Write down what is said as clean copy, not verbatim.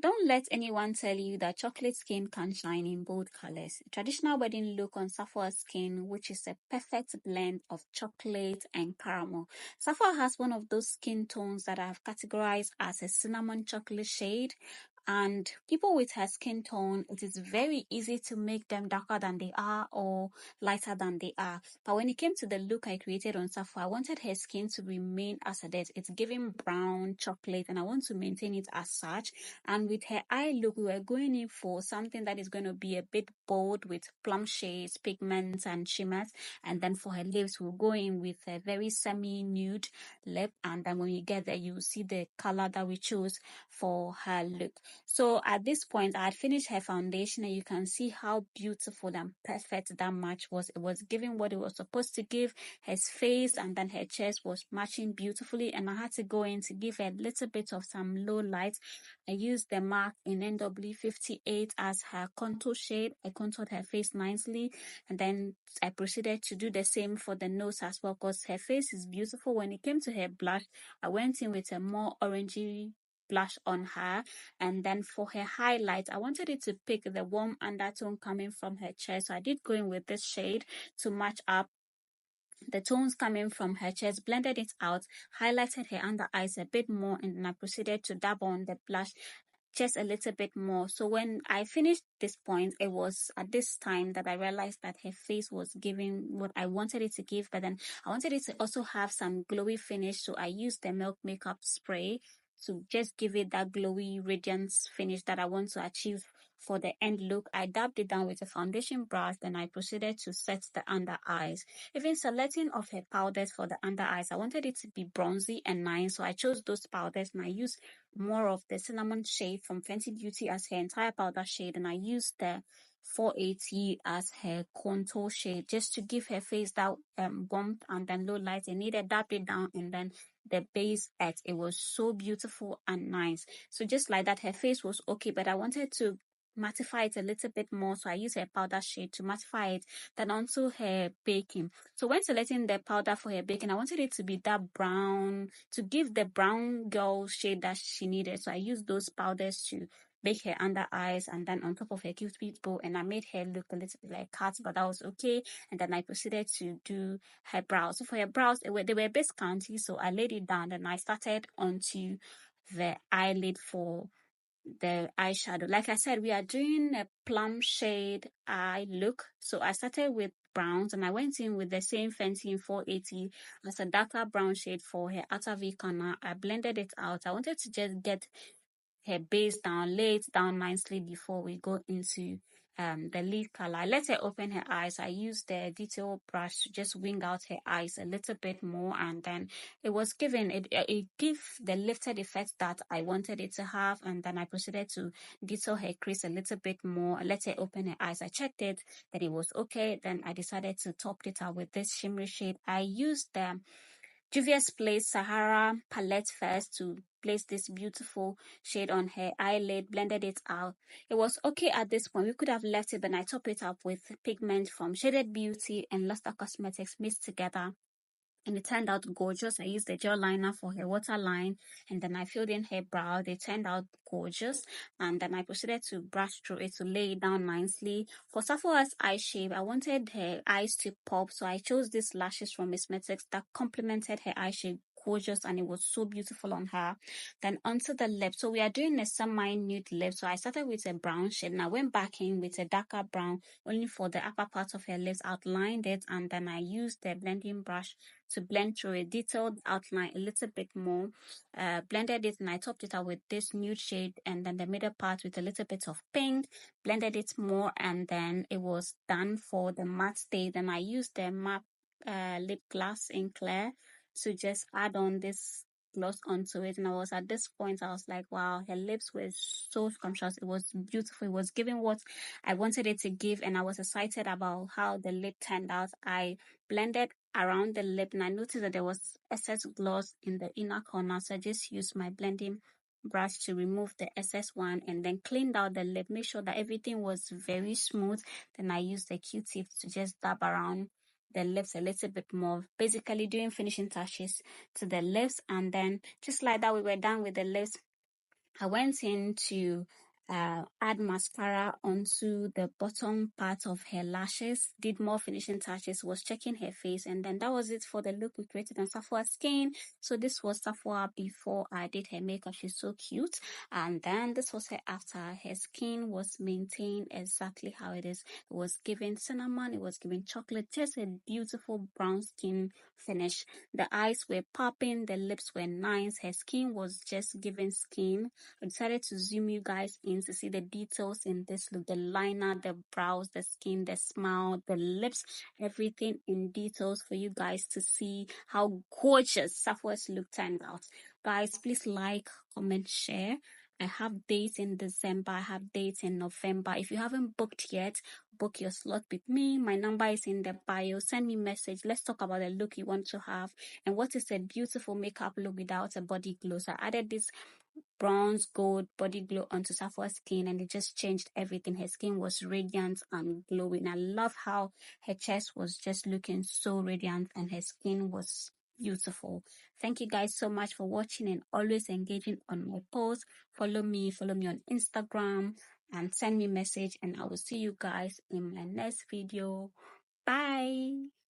Don't let anyone tell you that chocolate skin can shine in bold colors. Traditional wedding look on Sappho's skin, which is a perfect blend of chocolate and caramel. Sappho has one of those skin tones that I've categorized as a cinnamon chocolate shade. And people with her skin tone, it is very easy to make them darker than they are or lighter than they are. But when it came to the look I created on Sappho, I wanted her skin to remain as it is. It's giving brown chocolate, and I want to maintain it as such. And with her eye look, we were going in for something that is going to be a bit bold with plum shades, pigments, and shimmers. And then for her lips, we'll go in with a very semi-nude lip. And then when we get there, you see the color that we chose for her look. So at this point, I had finished her foundation, and you can see how beautiful and perfect that match was. It was giving what it was supposed to give. Her face and then her chest was matching beautifully, and I had to go in to give her a little bit of some low light. I used the MAC in NW58 as her contour shade. I contoured her face nicely, and then I proceeded to do the same for the nose as well, because her face is beautiful. When it came to her blush, I went in with a more orangey blush on her, and then for her highlight, I wanted it to pick the warm undertone coming from her chest, so I did go in with this shade to match up the tones coming from her chest, blended it out, highlighted her under eyes a bit more, and then I proceeded to dab on the blush just a little bit more. So when I finished this point, it was at this time that I realized that her face was giving what I wanted it to give, but then I wanted it to also have some glowy finish, so I used the Milk Makeup Spray to just give it that glowy radiance finish that I want to achieve for the end look. I dabbed it down with a foundation brush, then I proceeded to set the under eyes. Even selecting of her powders for the under eyes, I wanted it to be bronzy and nice, so I chose those powders, and I used more of the cinnamon shade from Fenty Beauty as her entire powder shade, and I used the 480 as her contour shade just to give her face that warmth and then low light. I needed dabbed it down, and then the base at it was so beautiful and nice. So just like that, her face was okay, but I wanted to mattify it a little bit more, so I used her powder shade to mattify it, then onto her baking. So when selecting the powder for her baking, I wanted it to be that brown, to give the brown girl shade that she needed. So I used those powders to bake her under eyes, and then on top of her cupid bow, and I made her look a little bit like cat, but that was okay. And then I proceeded to do her brows. So for her brows, they were a bit scanty, so I laid it down, and I started onto the eyelid for the eyeshadow. Like I said, we are doing a plum shade eye look, so I started with browns, and I went in with the same Fenty 480 as a darker brown shade for her outer V corner. I blended it out. I wanted to just get her base down, lay it down nicely before we go into the lid color. I let her open her eyes. I used the detail brush to just wing out her eyes a little bit more, and then it was given, it gave the lifted effect that I wanted it to have. And then I proceeded to detail her crease a little bit more. I let her open her eyes. I checked it that it was okay. Then I decided to top it out with this shimmery shade. I used the Juvia's Place Sahara palette first to place this beautiful shade on her eyelid, blended it out. It was okay at this point. We could have left it, but I topped it up with pigment from Shaded Beauty and Luster Cosmetics mixed together, and it turned out gorgeous. I used the gel liner for her waterline, and then I filled in her brow. They turned out gorgeous, and then I proceeded to brush through it to lay it down nicely. For Sappho's eye shape, I wanted her eyes to pop, so I chose these lashes from Cosmetics that complemented her eye shape gorgeous, and it was so beautiful on her. Then onto the lips. So we are doing a semi-nude lip, so I started with a brown shade, and I went back in with a darker brown only for the upper part of her lips, outlined it, and then I used the blending brush to blend through a detailed outline a little bit more. Blended it, and I topped it out with this nude shade, and then the middle part with a little bit of pink. Blended it more, and then it was done for the matte stage. Then I used the matte lip gloss in Clear to just add on this gloss onto it. And I was at this point, I was like, wow, her lips were so scrumptious. It was beautiful. It was giving what I wanted it to give, and I was excited about how the lip turned out. I blended around the lip, and I noticed that there was excess gloss in the inner corner, so I just used my blending brush to remove the excess one, and then cleaned out the lip, make sure that everything was very smooth. Then I used the Q-tip to just dab around the lips a little bit more, basically doing finishing touches to the lips. And then just like that, we were done with the lips. I went in to add mascara onto the bottom part of her lashes, did more finishing touches, was checking her face, and then that was it for the look we created on Safua's skin. So this was Safua before I did her makeup. She's so cute. And then this was her after. Her skin was maintained exactly how it is. It was giving cinnamon, it was giving chocolate, just a beautiful brown skin finish. The eyes were popping, the lips were nice, her skin was just giving skin. I decided to zoom you guys in to see the details in this look, the liner, the brows, the skin, the smile, the lips, everything in details for you guys to see how gorgeous Safua's look turned out. Guys, please like, comment, share. I have dates in December. I have dates in November. If you haven't booked yet, book your slot with me. My number is in the bio. Send me a message. Let's talk about the look you want to have and what is a beautiful makeup look without a body glow. So I added this bronze gold body glow onto Safua's skin, and it just changed everything. Her skin was radiant and glowing. I love how her chest was just looking so radiant and her skin was beautiful. Thank you guys so much for watching and always engaging on my posts. Follow me on Instagram and send me a message, and I will see you guys in my next video. Bye.